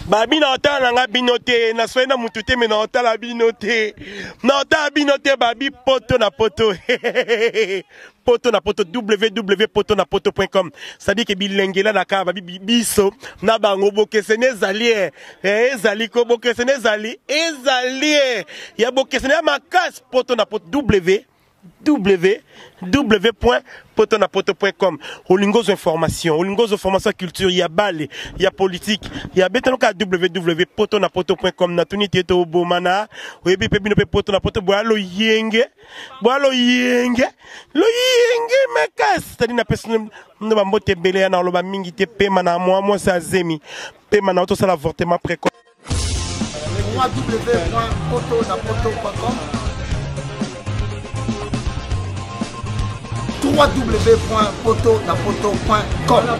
Babi na otala nga binote na soena mutute me na otala binote. Na otala binote babi poto na poto. Poto na poto www.potonapoto.com. Ça dit que bilengela na ka babi biso na bango bokesene ezali ezali ko bokesene ezali ya bokesene makas poto na poto www.potonapoto.com. Olingos information, olingos information culture, il y a balle, il y a politique, il y a betanoka www.potonapoto.com. Na tuni tieto bomana, webi pebino pe potonapoto boalo yenge mekas. C'est-à-dire na personne no ba mbote belé na loba mingi te pema na moi sa zemi. Pema na auto ça l'avortement précoce. www.potonapoto.com www.potonapoto.com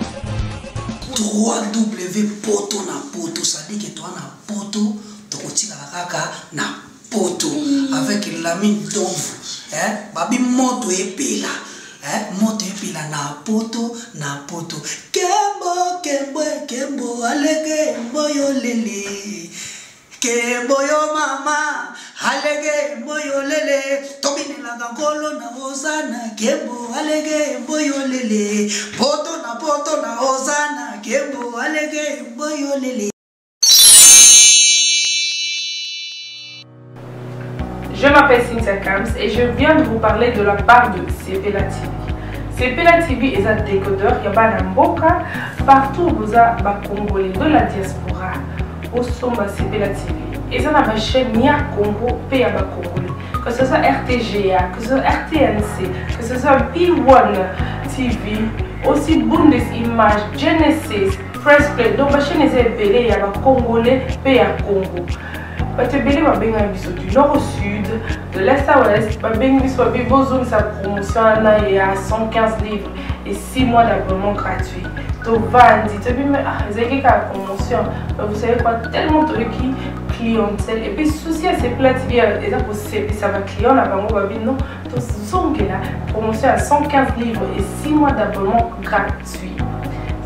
www.potonapoto, ça dit que toi na poto, tu kotika kaka na poto avec la mine d'ombre, babi moto epela, moto epela na poto kembo alege mboyo lele kembo yo mama alege mboyo lele tobine la gangolo na ozana kembo alege mboyo lele poto na ozana kembo alege mboyo lele. Je m'appelle Cynthia Kams et je viens de vous parler de la part de Sepela TV. Sepela TV est un décodeur qui a Mboka partout où vous avez Congolais de la diaspora au Somba Sepela TV. Et ça n'a chaîne Nia Congo P à Congolais. Que ce soit RTGA, que ce soit RTNC, que ce soit P1 TV, aussi Bundesimage, Genesis, Press Play. Donc ma chaîne est belé, il y a Congolais P à Congo. Batebele va bien du nord au sud, de l'est à l'ouest, va bien besoin sa promotion il y a 115 livres et 6 mois d'abonnement gratuit. Donc vandi, tu bien la promotion, vous savez quoi, tellement de clientèle et puis souci à ces plats TV et ça va client là bas va bien non, donc zongue là promotion à 115 livres et 6 mois d'abonnement gratuit.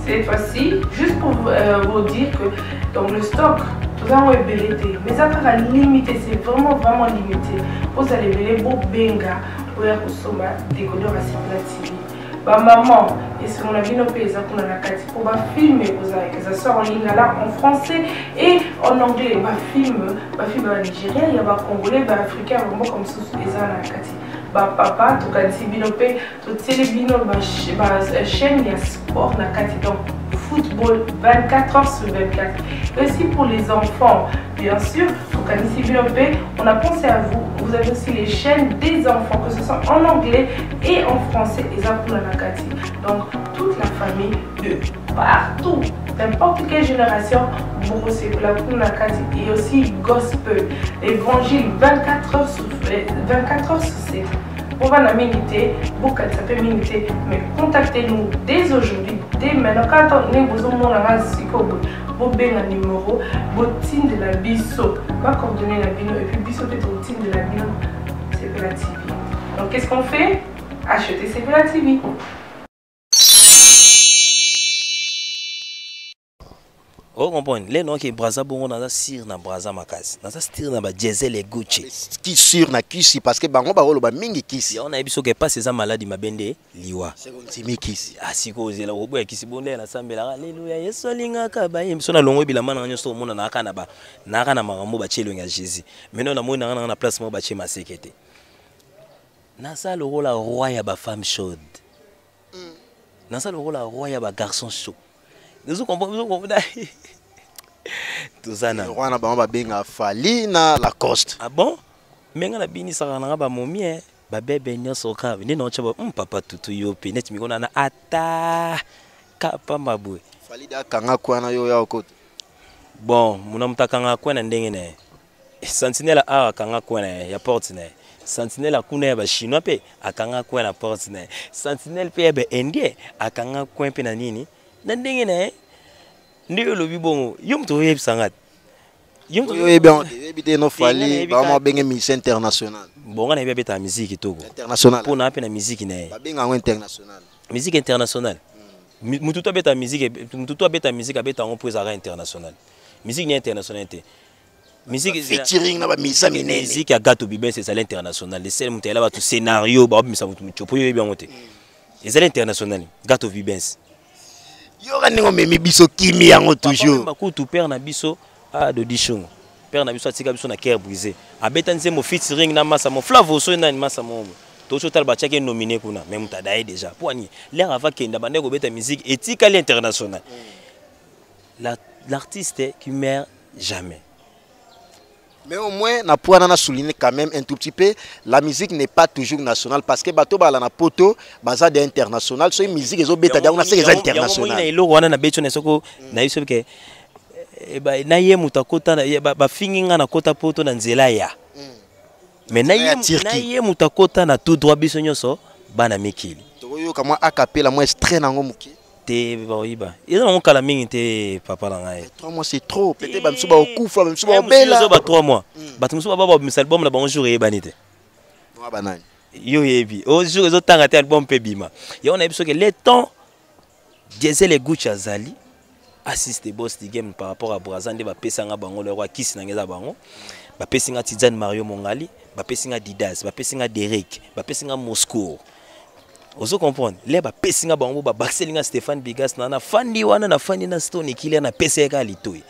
Cette fois-ci, juste pour vous dire que dans le stock tout ça est belleté, mais ça sera limité, c'est vraiment limité. Vous allez beller beau benga pour consommer décodeur à Sepela TV. Bah maman, et si on a vu nos pays qu'on a la carte pour filmer vous avez que ça sort en ligne là en français et en anglais. Bah film nigérien, il y a bah congolais, bah africain, vraiment comme ça les gens la carte. Bah papa, tout cas si binopé, tout télébino, bah chaîne il y a sport la carte donc football 24 heures sur 24. Et aussi pour les enfants, bien sûr, au Canisi Binopé, on a pensé à vous. Vous avez aussi les chaînes des enfants, que ce soit en anglais et en français, et ça pour la Nakati. Donc, toute la famille de partout, n'importe quelle génération, vous recevez la Nakati et aussi gospel, évangile 24 heures sur 7. Pour la minute, beaucoup ça peut minute, mais contactez-nous dès aujourd'hui, dès maintenant. Quand on est besoin de vous avez un numéro, vous de la biso, pas coordonner la bino et puis biso peut être de la bino, Sepela TV. Donc qu'est-ce qu'on fait? Acheter Sepela TV. Oh, comprends, les noms qui brasa bon on a sir na brasa makas. Na ça stir na ba diesel et Gucci. Qui sur na kisi parce que bango ba rolo ba mingi kisi. On a biso que pas ces maladies mabende liwa. C'est comme kisi. Ah si ko zela robo ya kisi bonde na sambela alléluia yeso linga ka ba yim so na longo bila mana nyoso mona na kana ba na kana marambo ba chelo ya Jésus. Maintenant na mona na place mo ba che masekete. Na ça le rôle roi ya ba femme chaude. Na ça le rôle roi ya ba garçon chaud. Nous comprenons tout ça na roi ba benga fali na Lacoste. Ah bon? Menga na bini saka na ba momi ba bebe nyoso ka ni no chaba papa tutu yo pe net mi kona na ata kapa mabwe fali da kanga kwana yo ya okota. Bon muna mtakanga kwana ndenge ne sentinelle a kanga kwana ya porte ne sentinelle kuna ya ba chinois pe akanga kwana porte ne sentinelle pe ya ba indien akanga kwana pe na nini na ndenge ne ndio lobi bongo yum to yeb sangat yum to yeb ebite no fali ba mo benga Miss International bonga na yeb ta musique toko international pour na pe na musique ne ba benga international musique internationale mututo beta musique abeta on pour za international musique ni internationale te musique featuring na ba misa minene musique ya Gato Bibens c'est l'international les seuls mutu là ba scénario ba misa mutu chopo yo bien monté c'est l'international Gato Bibens yo kaningo memi biso kimi yango toujours ba kutu père na biso a de dichon père na biso atika biso na cœur brisé abeta nzembo featuring na masa mo Flavo so na masa mo to so tal ba chake nominé kuna même muta daé déjà poani l'air avant kenda bande ko beta musique etika l'international l'artiste qui meurt jamais. Mais au moins, on a souligné quand même un tout petit peu, la musique n'est pas toujours nationale parce que bateau bala na poto baza de international, so musique ezo beta on a c'est international. Il wana na becho na soko na yiso ke ba na ye mutakota ba finginga na kota poto na nzela ya. Mais na ye mutakota na tout droit biso nyoso bana mikili. To yo kama acapella moi extrait nango muki. Baoiba. Ils ont encore la mingi te papa la ngai. 3 mois c'est trop. Peut-être ba msuba okufa, ba msuba obela. Ba 3 mois. Ba msuba baba ba album na bonjour et banité. Wa banani. Yo yebi. Au jour ils ont tanga te album pe bima. Ya on a biso que les temps Diesel et Gucci azali assiste boss du game par rapport à Brazande ba pesanga bango le roi Kiss na ngeza bango. Ba pesinga Tidiane Mario Mongali, ba pesinga Didas, ba pesinga Derek, ba pesinga Moscow. Ozo comprendre les ba pesinga bango ba baxelinga Stéphane Bigas na fandi wana na fandi na Stone kile na peseka litoi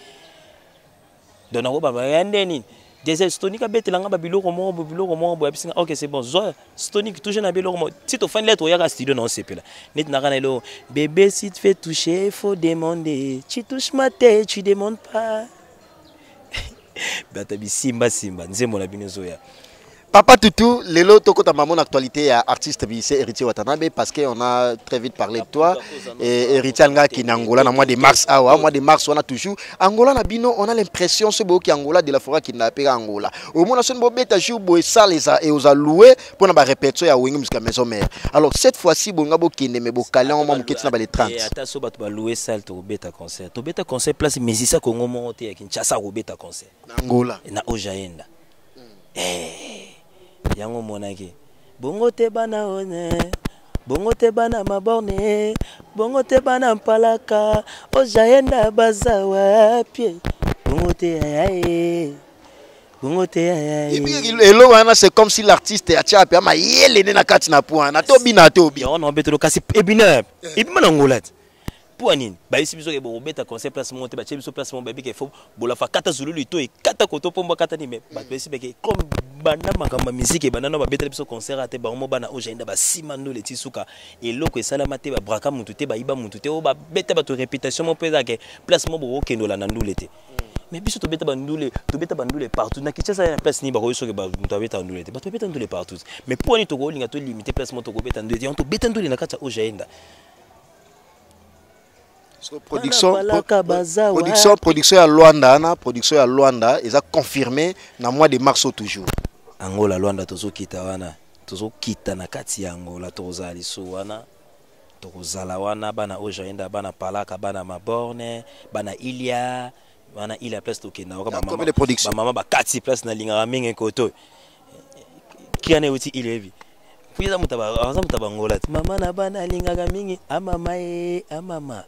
dona ko ba yande ni des Stone ka betelanga ba biloko mo ba pesinga OK c'est bon zo Stone qui touche na biloko mo si to fan lettre ya ka studio na sepela net na kana lo bébé si tu fais toucher faut demander tu touches ma tête tu demandes pas bata bi simba nzembo na binozo ya Papa Toutou, Lelo Tokota Mamon actualité à artiste c'est Héritier Watanabe parce qu'on a très vite parlé de toi et Héritier Anga qui est en Angola dans mois de mars mois de mars on a toujours Angola na bino on a l'impression ce beau qui Angola de la forêt qui n'a pas Angola au moins on a beta jour boy ça les a et aux a loué pour na répétition ya wing jusqu'à maison mère alors cette fois-ci bonga bo qui ne me bo calé on m'a muketi na ba les 30 et ata so bato ba louer salle to beta concert place Mesisa Congo monte ya Kinshasa ko beta concert Angola na Ojaenda yango monaki bongo te bana one bongo te bana maborne bongo te bana mpalaka Ojaenda bazawa pie bongo te ayaye bongo te ayaye et lo wana c'est comme si l'artiste a tia pe ma yele na kati na point na tobi on a beto kasi ebina ebima ngolat Pouanine, bah ici biso ke bo beta conseil place monter ba biso place mon baby ke faut bola fa kata zululu to et kata koto pomba kata ni mais ba ici ke comme banda makamba musique e banda no ba beta biso concert ate ba mo bana Ojaenda ba simando le tisuka et loko salama te ba braka mutu te ba iba mutu te o ba beta ba to réputation mo pesa ke place mo bo kendo la ndule te mais biso to beta bandule partout na Kinshasa na place ni ba ko so ke ba to beta ndule te ba to beta ndule partout mais pour ni to ko linga to limiter place mo to ko beta ndule te on to beta ndule na kata Ojaenda. Production à Luanda, production à Luanda, ils ont confirmé dans le mois de mars toujours. Angola Luanda tozo kita wana, tozo kita na kati ya Angola toza liso wana, tozala wana bana Ojaenda bana palaka bana maborne, bana Ilia place tokenda waka ba mama ba kati place na linga mingi koto. Kiane uti Ilevi. Puiza mutaba Angola. Mama na bana linga mingi amama amama.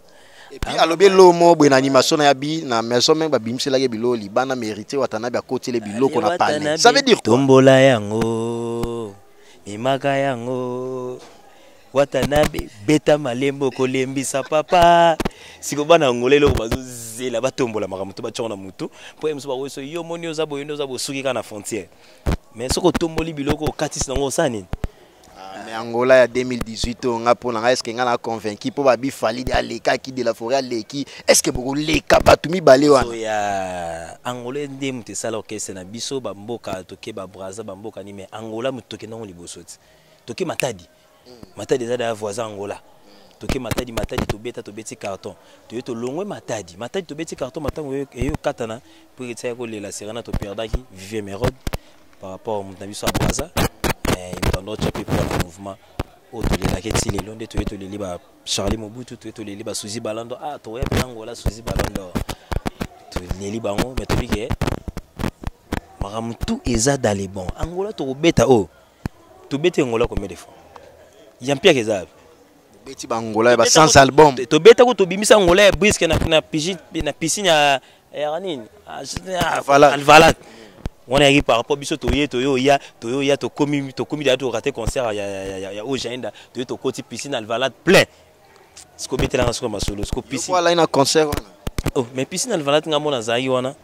Et puis à l'obélo mo bonne animation na bi na maison même ba bimsela ke bilo libana mérité Watanabe à côté les bilo qu'on a parlé. Ça veut dire quoi? Tombola yango imaka yango Watanabe beta malembo kolembisa papa siko bana ngolelo bazozela batombola makamuto ba tshona mutu po emso ba weso yo moni oza boyendo za bosuki kana frontière mais soko tomboli biloko katisi nango sani. Mais Angola ya 2018 on a pour est-ce que on a convaincu pour babi fali de aleka qui de la forêt leki est-ce que beaucoup leka batumi balé wana so ya Angola ndem te sala orchestre na biso ba mboka toke ba braza ba mboka ni mais Angola mutoke nango libosoti toke matadi matadi za da voisin Angola toke matadi to beti carton to longwe matadi to beti carton matango yo katana pour etsa ko lela serana to perdaki vive merod par rapport au munabiso a braza et dans notre pour le mouvement autour de la quête les londes to les liba Charlie Mobutu to les liba Suzy Balando to ya Angola Suzy Balando to les liba ngo mais to bike maramutu eza dans les bons Angola to beta to beta Angola combien de fois Jean-Pierre Kezab beti Angola ba sans album to beta ko to bimisa Angola brisque na piscine nini Alvalat. On est par rapport biso toyo to komi to raté concert ya Ojenda to côté piscine Alvalat plein. Ce ko betela nga soko masolo, ce ko piscine. Voilà un concert. Oh, mais piscine Alvalat nga mona zayi wana.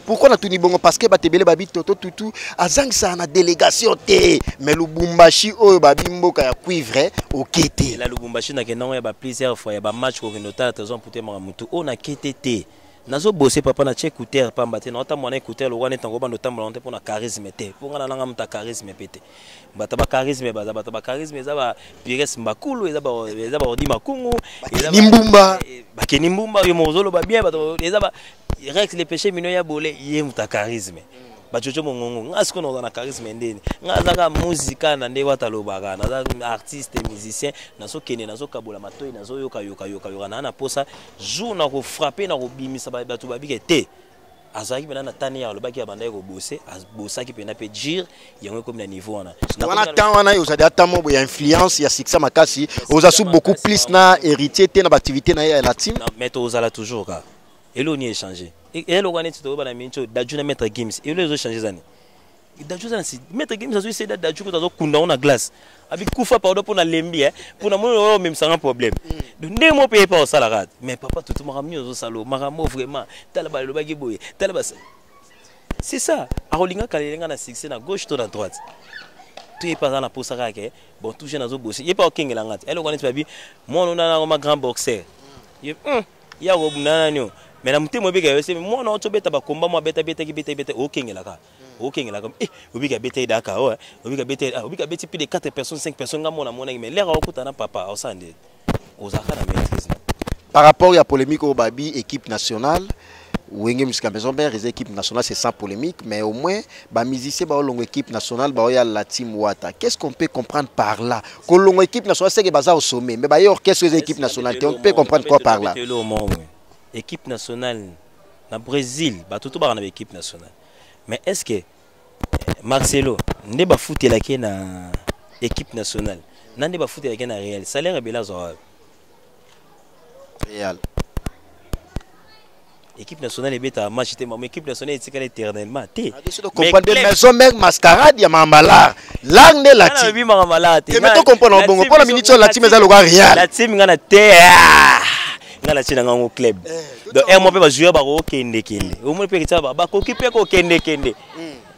Pourquoi on a tout ni bongo parce que batebele babi toto tutu azang ça na délégation té mais Lubumbashi oyo babi mboka ya cuivre okete. La Lubumbashi na kenango ya ba plusieurs fois ya ba match ko nota taison pour te mutu on a kete. Nazo bosser papa na check écouteur pamba te na ota mwana écouteur lo wana tango bando tambola te pona charisme te ponga na nanga muta charisme pete bata ba charisme baza bata ba charisme za ba pires mbakulu eza ba odi makungu eza nimbumba ba kenimbumba yo mozolo ba bien bata eza ba Rex les péchés mineurs ya bolé yé muta charisme ba chocho mongongo nga siko na charisme ndeni nga zaka muzika na nde wata lobaka na artiste musicien nazo kene nazo kabola matoi nazo yoka na posa jour na ko frapper na ko bimisa ba tu babike te azaki pena na tani ya lobaki ya bandai ko bosser bosaki pena pe dire yango comme na niveau wana wana temps wana yo zadi atamo ya influence ya Sixa Makasi ozasu beaucoup plus na héritier te na activité na ya la team mais to ozala toujours ka elo ni échanger et le gane tito bana mincho dajuna maître games et les changer zani dajuna si maître games azo essayer dajuna tazo kunda na glace abi kufa pa pour na lembi pour na mo même sans problème donc ne mo paye pas au salaire mais papa tout maramni ozo salo maramo vraiment talaba le bagi boye talaba c'est ça arolinga kalenga na succès na gauche to na droite tu es pas dans la posa ke bon tout jeune azo bosser il pas okengela ngati elle gane babi moi on a un grand boxeur ya go bunana nyo mais na mutemo beka yose moi na otobeta ba komba mo beta okengelaka obika beta idaka obika beti plus de 4 personnes 5 personnes ngamona mona mais l'air okutana papa osande ozaka na maîtrise par rapport à polémique au babi équipe nationale wenge musika maison ben les équipes nationales c'est sans polémique mais au moins ba musicien ba longo équipe nationale ba ya la team Wata qu'est-ce qu'on peut comprendre par là que longo équipe nationale c'est que baza au sommet mais ba orchestre des équipes nationales on peut comprendre quoi par là équipe nationale na Brésil ba tout ba na équipe nationale mais est-ce que Marcelo ne ba footela ke na équipe nationale na ne ba footela ke na Real salaire bela zo Real équipe nationale est bête à match mais équipe nationale est éternellement té comprendre maison mère mascarade ya mambala langue la team bi mambala té mais to comprendre bongo pour la minute la team eza loga Real la team ngana té ngana china ngango club donc mo pe ba jouer ba ko kende o mo pe kitaba ba ko kipe ko kende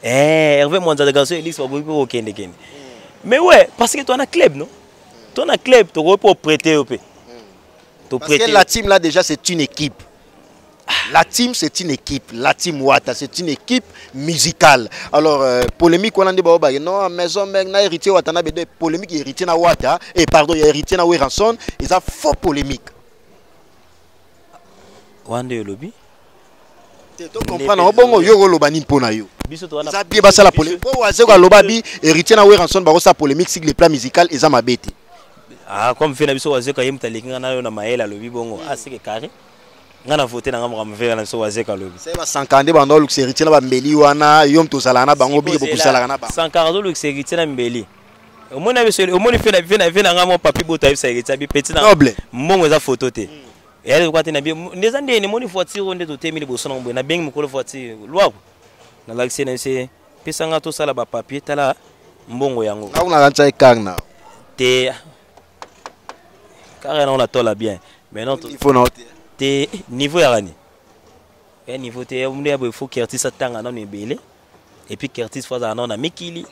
Hervé Mwanza de garçon Elix ba ko kende mais ouais parce que toi on a club non toi on a club to ko pour prêter au pe to prêter parce que la team là déjà c'est une équipe. La team c'est une équipe, la team Wata c'est une équipe musicale. Alors polémique on a dit bah non maison mère na héritier Wata na de polémique héritier na Wata et pardon héritier na Weranson ils a faux polémique. Wande lobby. Tu comprends bongo yo loba ni pona yo. Ça bien ba ça la polémique. O waze ko lobabi héritier na Weranson ba ça polémique sur le plan musical ils a mabete. Ah comme fait na biso waze ko yemta lekinga na yo na maela lobby bongo ah c'est que carré. Ngana voter na ngam mvera na so wazeka lobi c'est ba 50 ba ndolo xeriti na ba mbeli wana yom to sala na bango bi ko sala na ba 140 ndolo xeriti na mbeli omona biso omoni fe na ngamo papi bota isa xeriti bi petit na noble mbongo za photo te yale ko tena bi ndeza ndene moni voiture onde to temili boso na mbwe na bengi mukolo voiture lwako na laxi na se pesa nga to sala ba papier tala mbongo yango na una rancha ekang na te car on a tola bien mais non il faut noter niveau ya rani niveau te on il faut qu'artiste atanga na nebele et puis qu'artiste faza na mikili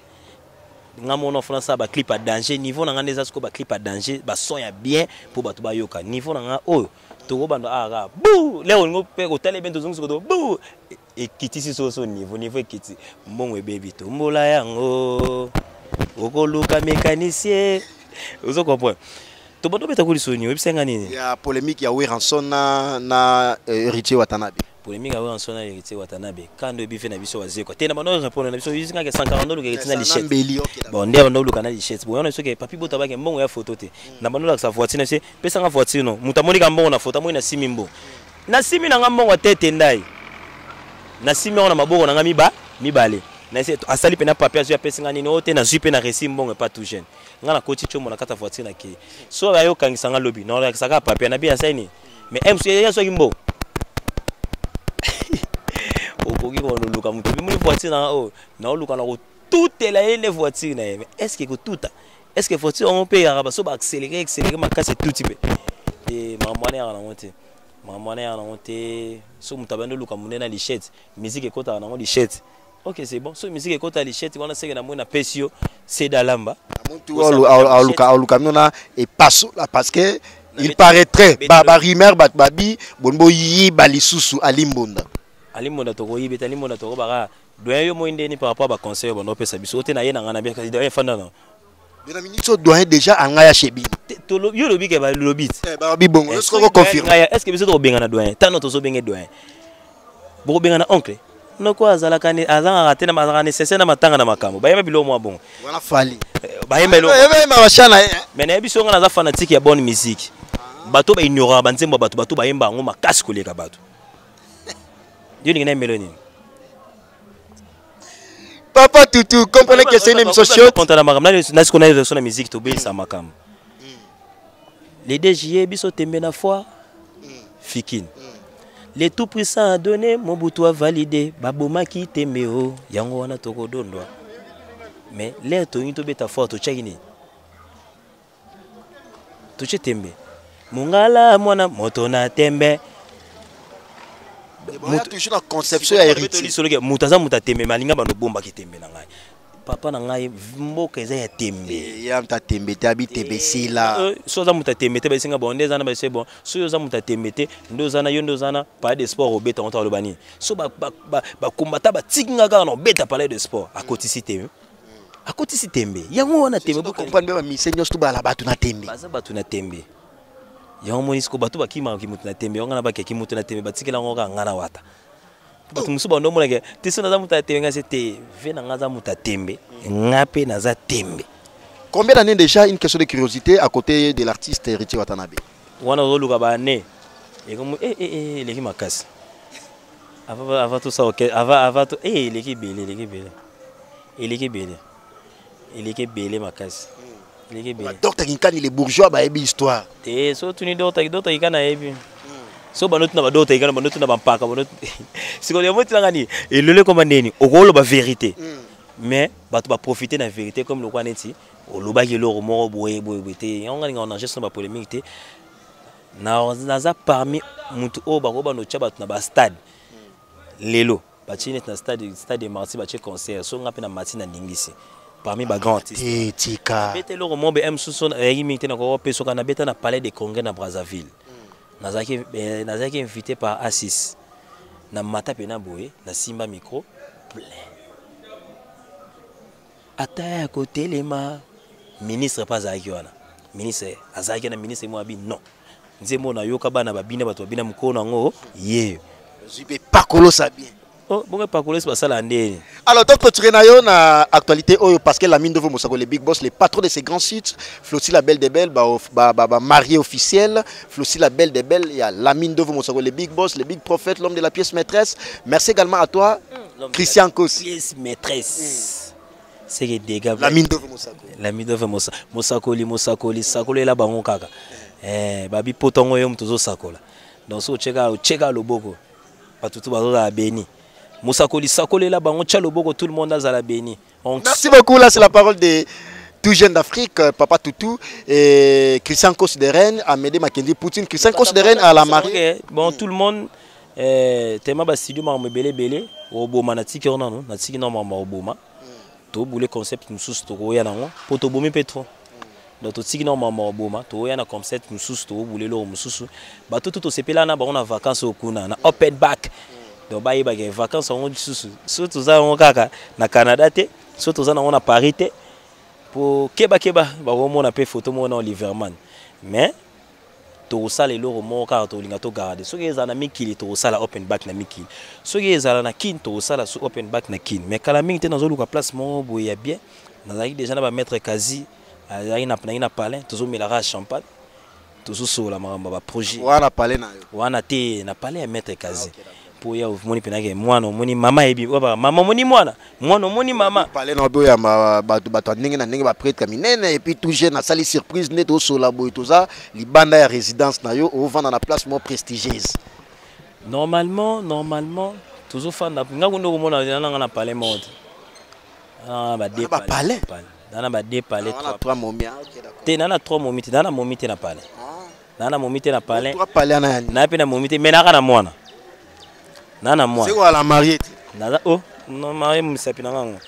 ngamono France ba clip à danger niveau na ngandeza siko ba clip à danger ba son ya bien pour ba to ba yoka niveau na nga oyo to go bando ara bou leo ngo pe ko tele bento zungu siko bou et kitisi so niveau ekiti mbongo baby to mbola yango okoluka mécanicien ozo comprendre to boto beta ko lisoni obisenga nini ya polémique ya Weranson na héritier Watanabe polémique ya Weranson na héritier Watanabe kando bife na biso wazeko tena bano répondre na biso yisinga ke 140 dollars héritier na lichette bon ndia bano luka na lichette bon on soke papi bota ba ke mbongo ya photo te na bano la sa voiture na se pesa nga voiture no mutamoni ka mbongo na photo mo na simi mbo na simi na nga mbongo tete ndai na simi ona maboko na nga mibale na se asali pena papier azu ya pesa nga nini ote na zupe na récit mbongo pas tout jeune ngana koti chomo na kata voiture na ki so ba yo kangisa nga lobby na la saka papier na bi asaini mais MC ya so kimbo okoki ko luka mutu bi muni voiture na o na luka na ko tout la une voiture na est-ce que tout est-ce que voiture on peut ya ba so ba accélérer makasi tout type et mamane na monter mamane na monter so mutabando luka munena lichette musique ekota na lichette. Ok, c'est bon. So musique ekota lichette wana seke na mona pesio c'est dalamba. Et passe parce que il paraîtrait ba rimer bat babi bonbo yi balisusu alimbonda. Alimbonda to koyi beta alimbonda to ba doyen yo moinde ni par rapport ba conseil ba no pesa biso te na ye na ngana bien kasi doyen fanda na. Bien ministre doyen déjà angaya chebi. To yo lobi ke ba lobit. Ba bi bongo. Est-ce qu'on confirme? Est-ce que biso to benga na doyen? Tano to so benga doyen. Bo benga na oncle. No ko azala kani azanga raté na mazanga nécessaire na matanga na makambo. Ba yema bilo mo bon. Wana fali. Ba yema bilo. Ma bachana. Mais na biso ngana za fanatique ya bonne musique. Bato ba ignorant ba nzemba bato ba yemba ngo makasi koleka bato. Dieu n'ingena meloni. Papa Toutou, comprenez que c'est une émission chaude. Quand on a makamna na ce qu'on a sur la musique to be sa makam. Les DJE biso tembe na foi. Fikine. Les tout puissants a donné, Mobutu a validé, Baboma qui temeo, yango wana toko dondwa. Mais l'air to yito beta fort to chagini. To tembe. Mungala mwana motona tembe. Il y a toujours une conception héritier. Mutaza muta tembe malinga bano bomba ki tembe na ngai. Papa na ngai mboka eza ya tembe. Ya mta tembe te habite besila. So za muta tembe te basinga bon ndeza na ba c'est bon. So yo za muta tembe te ndoza na yo ndoza na pas de sport au beta on ta lobani. So ba combattant ba tikinga ga no beta parler de sport à kotisi tembe. À kotisi tembe. Yango wana tembe bo comprendre ba misenyo sto ba la batu na tembe. Baza batu na tembe. Yango monisko batu ba kima ki mutu na tembe. Yanga na ba ki mutu na tembe batikela ngo ga ngana wata. Batu musuba ndo mona ke tiso na za muta tembe nga c'était ve na nga za muta tembe ngape na za tembe. Combien d'années déjà, une question de curiosité à côté de l'artiste Héritier Watanabe? Wana zoluka ba ne et comme leki makasi avant tout ça OK avant tout leki belé makasi leki belé docteur Kinkani les bourgeois ba ebi histoire te so tuni docteur ikana ebi so banotu na ba docteur ikana banotu na ba mpaka banotu siko le moti ngani elele comme neni okolo ba vérité mais bato ba profiter na vérité comme le kwaneti olobaki loro moko boye te yanga nga on a juste ba polémique te naza parmi mutu o ba no chaba na ba stade lelo ba chine na stade Marti ba che concert so nga pe na Marti na Ndingisi parmi ba grand artiste tika bete loro mombe msuso yimite na ko peso kana beta na palais de congrès na Brazzaville nazaki invité par Assis na mata pe na boye na simba micro plein ata ko telema ministre pas azaki wana ministre azaki na ministre mo abi non nzembo na yoka bana babina bato babina mkono ngo ye zibe pakolo sa bien oh bonga pakolo c'est pas ça la ndeni. Alors docteur Turenayo na actualité oyo parce que la mine de vos Mosako les big boss les patrons de ces grands sites Flossi la belle des belles marié officiel Flossi la belle des belles il y a la mine de vos Mosako les big boss les big prophètes l'homme de la pièce maîtresse. Merci également à toi Christian Kos pièce maîtresse. C'est que des gars la mine de vos Mosako la mine de vos Mosakoli sakolo la bango kaka babi potongo yo mtozo sakola donc so cheka loboko batutu bazola beni Mosakoli sakole la bango cha loboko tout le monde a la beni. Merci beaucoup là c'est la parole de tout jeune d'Afrique Papa Toutou et Christian Kos de Rennes Amédée Makendi Poutine Christian Kos de Rennes à la mariée. Bon tout le monde tellement ba studio ma belé oboma na tiki ona no na tiki na mama oboma to boule concept mususu to ya nango poto bomi petro donc to tiki na mama oboma to ya na concept mususu to boule lo mususu ba to sepela na ba on a vacances okuna na open back donc ba yeba ke vacances on mususu surtout za on kaka na Canada te surtout za na on a Paris te pour keba ba on a pe photo mo na Oliverman mais to sala loro mo ka to linga to garder so ke zana mikili to sala open back na mikili so ke zala na kin to sala su open back na kin mais kala mingi te nazo luka place mo boya bien nazaki déjà na ba maître quasi azaki na palais to zo melara champagne to zo sola mamba ba projet wana palais na yo wana te na palais ya maître quasi pour ya moni penake mwana moni mama ebi oba mama moni mwana moni mama palais na boya bato ndenge na ndenge ba prêtre minene et puis tout jeune na sali surprise net au sola boy tout ça libanda ya résidence na yo au vendre na place mo prestigieuse normalement toujours fan na nga kundo ko mona na palais mode. Ah ba deux palais. Nana ba deux palais trois momia. OK d'accord. Te nana trois momite, nana momite na palais. Nana momite na palais. Trois palais na yani. Na pe na momite mais na kana mwana. Nana mwana. C'est quoi la mariée? Nana oh non marié musapi na nganga.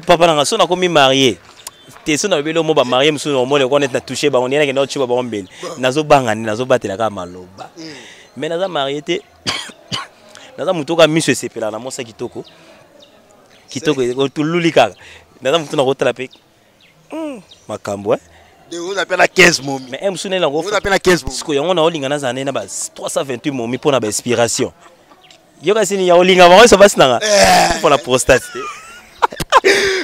Papa na so na komi marié. Te so na belo mo ba marié musu no mo le ko net na toucher ba on yana ke na chiba ba ombeli. Nazo banga ni nazo batela ka maloba. Mais naza marié te naza mutoka miso sepela na mosa kitoko. Kitoko tululi kaka. Naza mutu na kotala pe. Makambo de vous appelle 15 momi. Mais musu na ngo. Vous appelle 15 momi. Siko yango na olinga na zane na ba 328 momi pour na ba inspiration. Yoka sini ya olinga ba so basi nanga. Pour la prostate.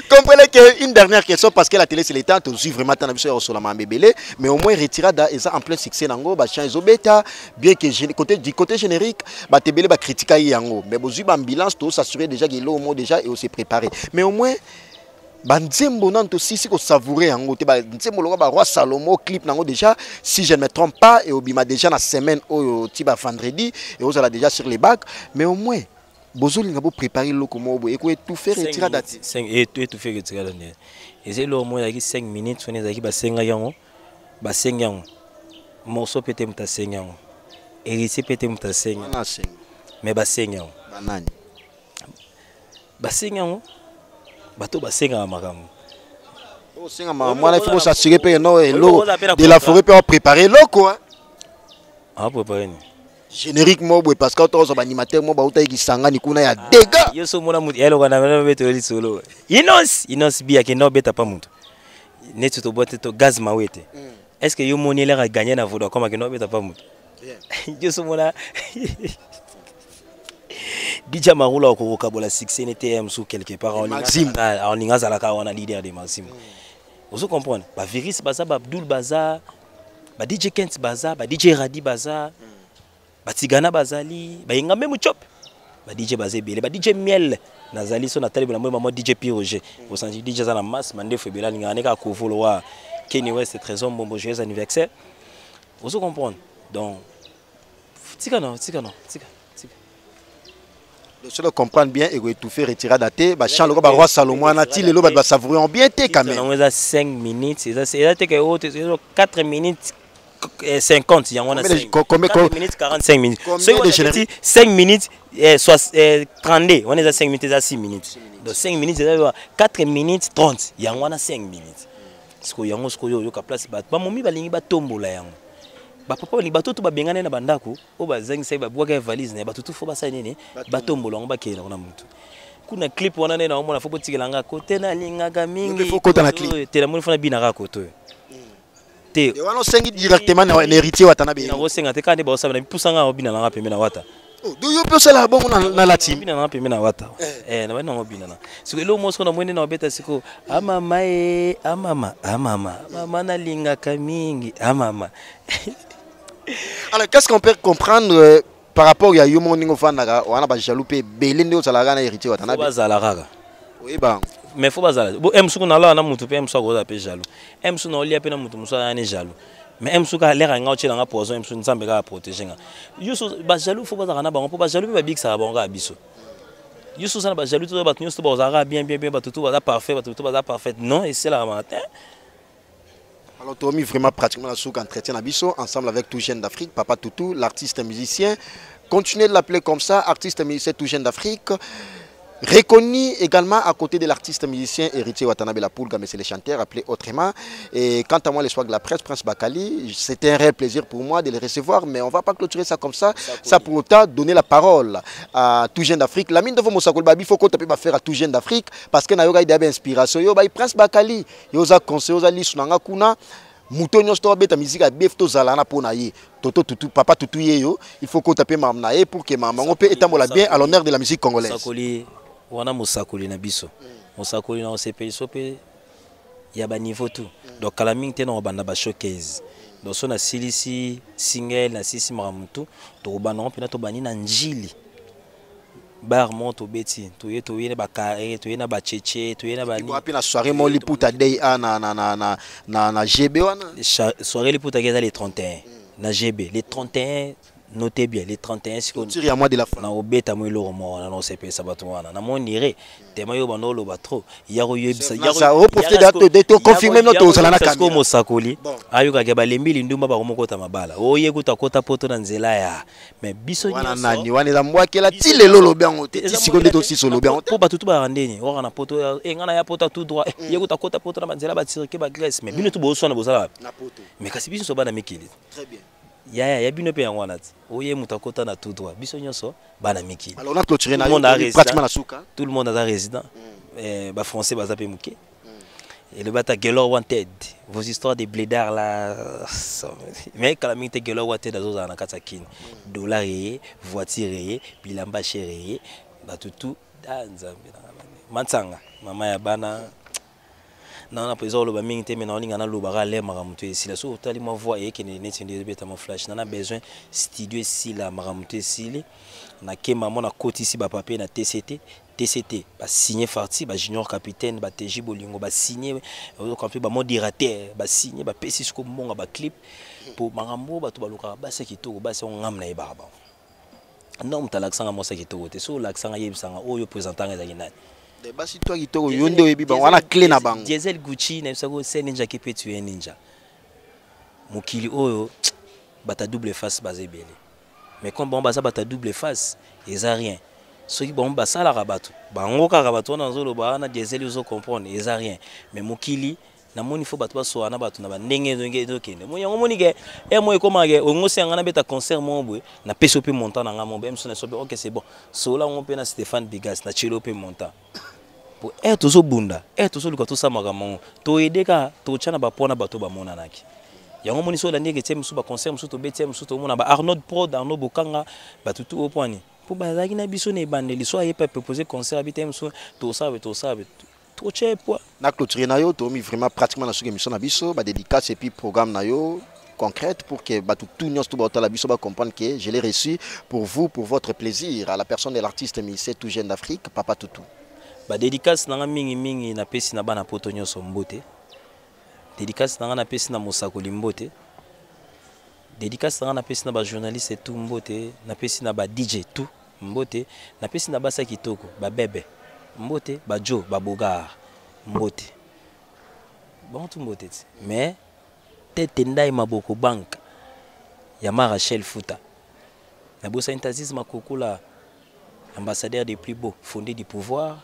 Comprenez qu'une dernière question parce que la télé c'est l'état to suivre vraiment tant sur la mambélé mais au moins retirada ils ont en plein succès nango ba chan bêta bien que du côté générique ba tebele ba critiquer yango mais bozu ba ambulance to s'assurer déjà qu'il est au moins déjà et aussi préparé mais au moins banzembo nanto si ko savourer yango te ba nzembo lo ba roi Salomo clip nango déjà si je ne me trompe pas et obima déjà la semaine au tiba vendredi et aux ala déjà sur les bacs mais au moins Bozoli nga bo préparer le comment et quoi tout faire retirer date 5 et tout faire retirer date et c'est le moins avec 5 minutes on est avec ba 5 yango ba 5 yango morceau pété muta 5 yango héritier pété muta 5 mais ba 5 yango banani ba 5 yango bato ba 5 makambo o 5 moi il faut s'assurer pe non et l'eau de la forêt peut préparer l'eau quoi ah préparer générique mobwe parce que auto animateur mo ba uta ikisanga ni kuna ya dégâts yo so mona mutu elo kana mena beto eli solo inos bia ke no beta pa mutu netu to bote to gaz mawete est-ce que yo moni la gagner na vodo comme que no beta pa mutu yo so mona Dija Marula ko kabola 6 NTM sous quelque part en linga za la ka wana leader de Maxime vous comprenez ba virus baza ba Abdul baza ba DJ Kent baza ba DJ Radi baza batigana bazali bainga même chop ba DJ bazé belé ba DJ Miel nazali so na tali na moi DJ Piroger au sens DJ za na masse mande febela ninga neka ko vouloir Kenny West trésor bon joyeux anniversaire vous comprenez donc tika le seul comprendre bien et tout faire retirer daté ba chan le roi Salomon na ti le lo ba savourer bien té quand même on a 5 minutes c'est que 4 minutes 50 il y en a 4 minutes 45 minutes 5 minutes 32 on est à 5 minutes à 6 minutes donc 5 minutes 4 minutes 30 il y en a 5 minutes ce que yango ce que yo ka place ba momi balingi ba tombola yango ba papa ni bato to ba bengana na bandako o ba zangisa ba bwaka valise na bato to fo ba sa nini ba tombola yango ba kela na mutu kuna clip wana na omona fo botikelanga kote na lingaka mingi fo kota na clip te la moni fona binaka koto te wana sengi directement na héritier watana be na wosenga te kande ba osaba na pusanga obina na pembe na wata do yo pio sala bongo na la team bina na pembe na wata na bana ngobina na siko lo mosko na mwende na obeta siko amama mama na lingaka mingi amama. Alors qu'est-ce qu'on peut comprendre par rapport à yo moningo fanaka wana ba jaloupé belende o sala na héritier watana be bazala kaka oui ba mais faut bazala bo emsuku na la na mutu pe emsuku ko za pe jalo emsuku na olia pe na mutu musa na ne jalo mais emsuku a l'air nga otchela nga poison emsuku nzambe ka protéger nga yusu ba jalo faut bazala na bango po ba jalo pe ba bikisa bango ka biso yusu sana ba jalo to ba nyusu to bazala bien ba tout ba parfait ba tout ba parfait non et c'est la matin. Alors, tu as mis vraiment pratiquement la souque entretien à Bisso, ensemble avec Tout Jeune d'Afrique, Papa Toutou, l'artiste musicien. Continuez de l'appeler comme ça, artiste musicien Tout Jeune d'Afrique. Reconnu également à côté de l'artiste musicien héritier Watanabe La Poulga, mais c'est le chanteur appelé autrement. Et quant à moi, les soirs de la presse, Prince Bakali, c'était un réel plaisir pour moi de les recevoir, mais on ne va pas clôturer ça comme ça. Ça pour autant donner la parole à Tout Jeune d'Afrique. La mine de Moussakol Babi, il faut qu'on puisse faire à Tout Jeune d'Afrique parce que Nayoga il y a inspiration. Yo Prince Bakali, yo za conseil, yo za lisunanga kuna. Moutonyo sto beta musique a bef to zalana pona ye toto tutu papa tutu ye yo il faut qu'on tape mamna ye pour que maman on peut étambola bien à l'honneur de la musique congolaise. Wana musakoli na biso musakoli na OCP sope ya ba niveau tout donc kala mingi te na banda ba showcase donc so na silisi single na sisi maramutu to bana on pena to bani na njili bar monto beti to ye ba carré to ye na ba cheche to ye na ba ni puis na soirée mo liputa day na GB wana soirée liputa geza les 31 na GB les 31 Notez bien, les 31 secondes. Tire à moi de la fin. Na obeta mo iloro mo na no sepe sabato wana. Na monire tema yo bando ba trop. Yaro yebisa yaro. Ça profiter de confirmer notre sala na kamera. Ko mo sakoli. Bon. Ayoka ke ba lembi lindumba ba ko kota mabala. Oye kuta kota poto na nzela ya. Mais biso wana nani wana za mwakela ti lelo lo bien ote. 10 secondes to 6 lo bien ote. Po batutu ba randeni. Ora na poto ngana ya poto tout droit. Ye kuta kota poto na nzela ba tirike ba Grèce. Mais bino tu bo so na bozala. Na poto. Mais kasi biso so ba na mikili. Très bien. Ya bino pe yango wana ti. Oye mutakota na tout droit. Biso nyonso ba na mikili. Alors on a clôturé na pratiquement la souka. Tout le monde est résident. Bah français bah zappé mouké. Et le bata Gelor Wanted. Vos histoires de blédards là. Mais quand la minute Gelor Wanted à Zoza na Katakin. Dollar rayé, voiture rayé, bilamba chérie, bah tout danza. Mansanga, maman ya bana. Non, on a besoin de mingi te maintenant on a le bara les maramuto ici là. So tali moi voyez que net de bêta mon flash. On a besoin studio ici là maramuto ici. Na ke maman na côté ici ba papier na TCT ba signer farti ba junior capitaine ba TJ Bolingo ba signer comme ba modérateur ba signer ba pesi ko monga ba clip pour marambo ba to ba luka ba se kitoko ba se on ngam na ibaba. Non mta l'accent mo se kitoko te so l'accent yebisanga oyo présentant ezaki nani. De basi toi kitoko yondo ebi ba wana clé na bango. Diesel Gucci na sako c'est ninja qui peut tuer ninja. Mokili oyo bata double face basé belé. Mais quand bon basa bata double face, ils a rien. Ceux qui bon basa la rabato. Bango ka rabato na zolo ba na diesel uzo comprendre, ils a rien. Mais mokili na moni faut bato baso na bato na ba ndenge dokende. Mo yango moni ke e mo ekoma ke ongosi ngana beta concert mo boy na peso pe montant na ngamo même so na sobe OK c'est bon. So là on peut na Stéphane Bigas na chelo pe montant. Pour être toujours bunda, être toujours luka to samaka mo. To edeka to chana ba pona bato ba mona naki. Yango moni so la ndenge tiem so ba concert so to betem so to mona ba Arnold Prod Arnaud Bokanga ba tout au point. Pour ba zaki na biso ne bandeli so aye pas proposer concert bitem so to sabe to che poa. Na clôturer na yo to mi vraiment pratiquement na suka émission na biso ba dédicace et puis programme na yo concrète pour que ba tout nyos to ba la biso ba comprendre que je l'ai reçu pour vous pour votre plaisir à la personne de l'artiste Missé tout jeune d'Afrique Papa Toutou. Ba dédicace na mingi na pesi na bana poto nyos mbote. Dédicace na pesi na Mosakoli mbote. Dédicace na pesi na ba journaliste tout mbote, na pesi na ba DJ tout mbote, na pesi na ba sa kitoko, ba bebe mbote, ba Jo, ba Bogar mbote. Bon tout mbote. Mais tete ndai maboko bank ya Rachel Futa. Na bosa intazis makokula ambassadeur des plus beaux, fondé du pouvoir.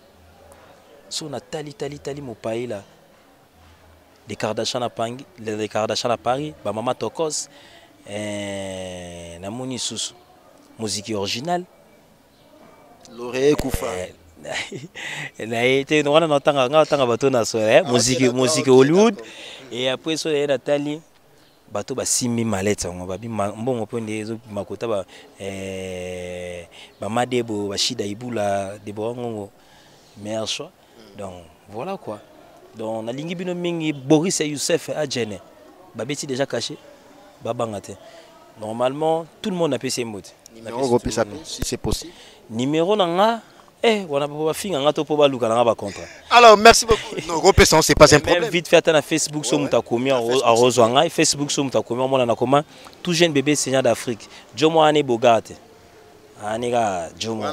So na tali mo pays là. Les Kardashian à Paris, ba Mama Tokos, na moni susu, musique originale. L'oreille Koufa. Na été on a entanga bato na so musique Hollywood et après so na tali bato ba simi maleta ngo ba bi mbongo ponde zo makota ba ba Madebo ba Shida Ibula de bongo meilleur choix. Donc voilà quoi. Donc, na lingi bino mingi Boris et Youssef Adjene. Babeti déjà caché. Babangate. Normalement, tout le monde a PC mode. Numéro si c'est possible. Numéro nanga on a pas finga ngato po ba luka nanga ba contrat. Alors, merci beaucoup. Non, repensons, c'est pas un problème. Même vite fait à Facebook sur Mutakomi à Rozwanga, Facebook sur Mutakomi on a comment tout jeune bébé seigneur d'Afrique. Jomo ane Bogate. Aniga Jomo.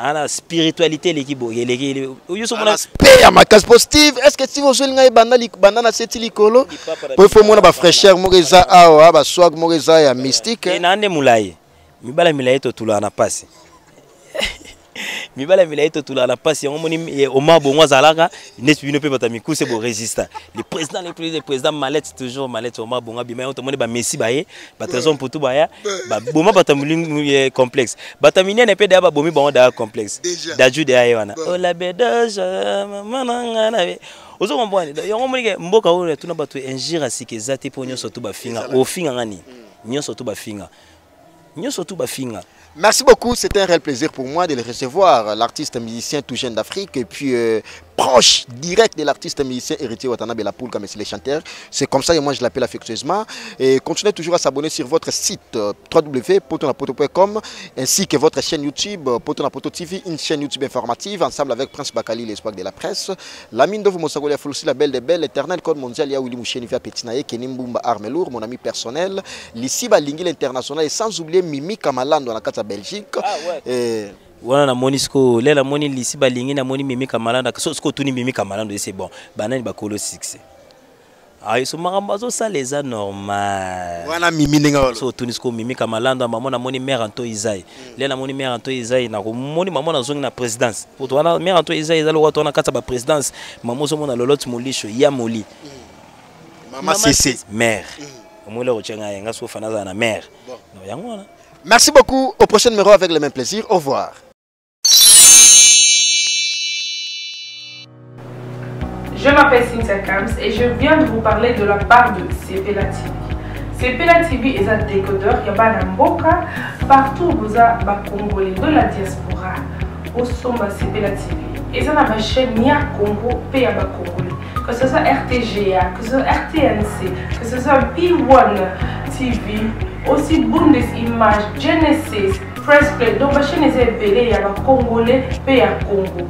Ana spiritualité l'équipe paix à ma case positive. Est-ce que si vous jouez ngai banana seti likolo pour faut mona ba fraîcheur moreza awa ba swag moreza ya mystique na ande mulai mibala milai to tula na pasi mibala milai to tula na pasi yango moni oma bongo zalaka net bino pe bata mikuse bo résista le président Malette toujours Malette oma bongo bima to moni ba Messi baye ba trésor pour baya ba boma bata mulingu complexe bata minene pe da ba bomi bongo da complexe daju de aywana o la bedoje mananga na ozo kompone yango moni ke mboka o tuna bato injira sikezate po nyoso to ba finga o finga ngani nyoso to ba finga. Merci beaucoup, c'était un réel plaisir pour moi de le recevoir, l'artiste musicien tout jeune d'Afrique et puis proche direct de l'artiste musicien héritier Watanabe La Poule, comme les chanteurs. C'est comme ça et moi je l'appelle affectueusement. Et continuez toujours à s'abonner sur votre site www.potonapoto.com ainsi que votre chaîne YouTube Potonapoto TV, une chaîne YouTube informative ensemble avec Prince Bakali, l'espoir de la presse. La mine de vous Mosagoli a aussi la belle des belles, l'éternel code mondial, ya Willy Mouchenivia Petinaye, Kenimboumba Armelour, mon ami personnel, Lissiba Lingui l'international et sans oublier Mimi Kamalan dans la carte Belgique. Wana na monisco lela moni lisi balingi na moni Mimi Kamalanda so sko tuni Mimi Kamalanda c'est bon banani bakolo succès ah so makambazo ça les a normal wana Mimi ninga so tuni sko Mimi Kamalanda maman na moni mère Anto Isaï lela moni mère Anto Isaï na ko moni maman na zongi na présidence pour toi mère Anto Isaï zalo wato na kata ba présidence maman so mona lolot molisho ya moli maman CC mère omole o chenga yanga so fanaza na mère no yango wana. Merci beaucoup, au prochain numéro avec le même plaisir, au revoir. Je m'appelle Cynthia Kams et je viens de vous parler de la part de Sepela TV. Sepela TV est un décodeur qui a Mboka partout où vous avez Congolais de la diaspora au Somba Sepela TV. Et ça ma chaîne Nia Congo P.A. Congolais. Que ce soit RTGA, que ce soit RTNC, que ce soit P1 TV, aussi Bundesimage, Genesis, Press Play. Donc ma chaîne est belée, il y a Congolais P.A. Congo.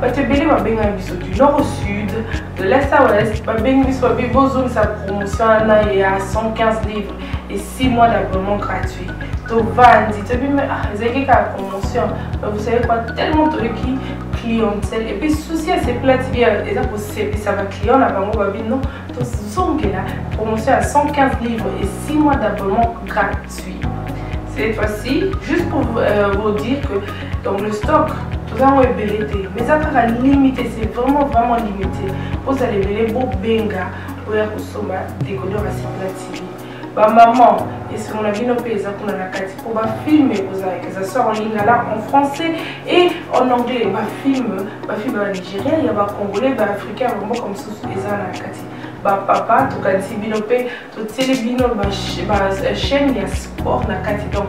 Batebele va bien du nord au sud, de l'est à l'ouest, va bien besoin de sa promotion il y a 115 livres et 6 mois d'abonnement gratuit. Donc Vandi, tu dis mais vous avez la promotion, vous savez quoi, tellement de clientèle et puis souci à ces plates et ça va client là bas moi non, donc zongue là promotion à 115 livres et 6 mois d'abonnement gratuit. Cette fois-ci, juste pour vous dire que dans le stock tout ça est belleté, mais ça sera limité, c'est vraiment limité. Vous allez belleter beau benga pour y consommer décodeur à Sepela TV. Bah maman, et ce qu'on a vu nos pays pour la filmer que ça sort en lingala en français et en anglais. Bah film en Nigeria, il y a bah congolais, bah africain, vraiment comme ça les anakati. Bah papa, tout cas si binopé, tout télébino, bah chaîne il y a sport nakati donc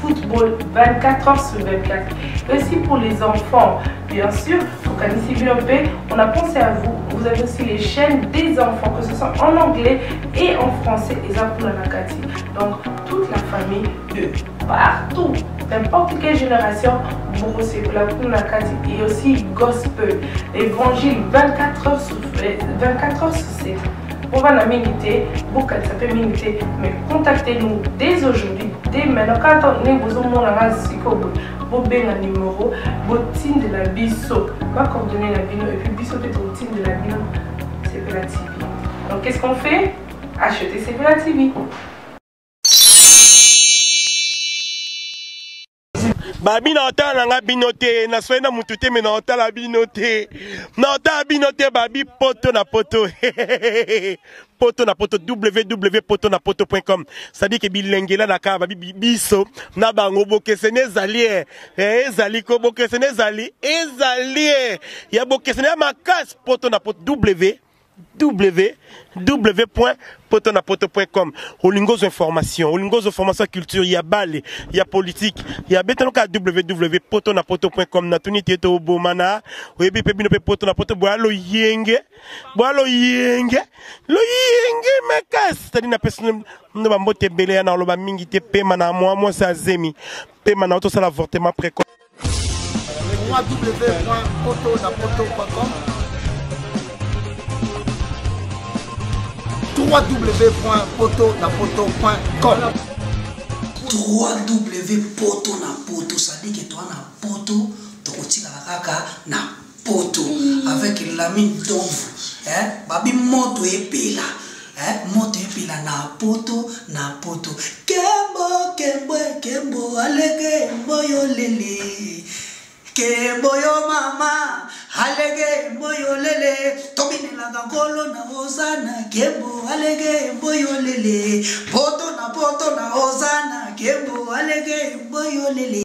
football 24 heures sur 24. Aussi pour les enfants, bien sûr, au Kanisi Binopé, on a pensé à vous. Vous avez aussi les chaînes des enfants, que ce soit en anglais et en français, et ça pour la Nakati. Donc, toute la famille de partout, n'importe quelle génération, vous recevez la Nakati et aussi gospel, l'évangile 24 heures sur 7. On va la miniter, beaucoup ça peut miniter, mais contactez-nous dès aujourd'hui, dès maintenant. Quand on est besoin de vous avez un numéro, votre team de la biso, va coordonner la bino et puis biso peut être team de la bino, Sepela TV. Donc qu'est-ce qu'on fait? Acheter Sepela TV. Babi na otala nga binote na swena mutute me na otala binote na otala binote babi poto na poto poto na poto www.potonapoto.com ça dit que bilengela na ka babi biso na bango bokesene ezali ezali ko bokesene ezali ya bokesene makas poto na poto www.potonapoto.com. Olingos information culture, il y a balle, il y a politique, il y a betanoka www.potonapoto.com. Na tuni tieto bomana, oyebi pe binope potonapoto boalo yenge makas. C'est-à-dire na personne ne va moter belé na loba mingi te pema na moi ça zemi pema na auto ça l'avortement précoce. www.potonapoto.com www.potonapoto.com www.potonapoto, ça dit que toi na poto, tu la kaka na poto avec la mine d'ombre, babi moto et pila, moto et pila na poto kembo alege moyo lele. Keboyo mama, alege boyo lele, tobine la gangolo na hosana, kebo alege boyo lele, poto na hosana, kebo alege boyo lele.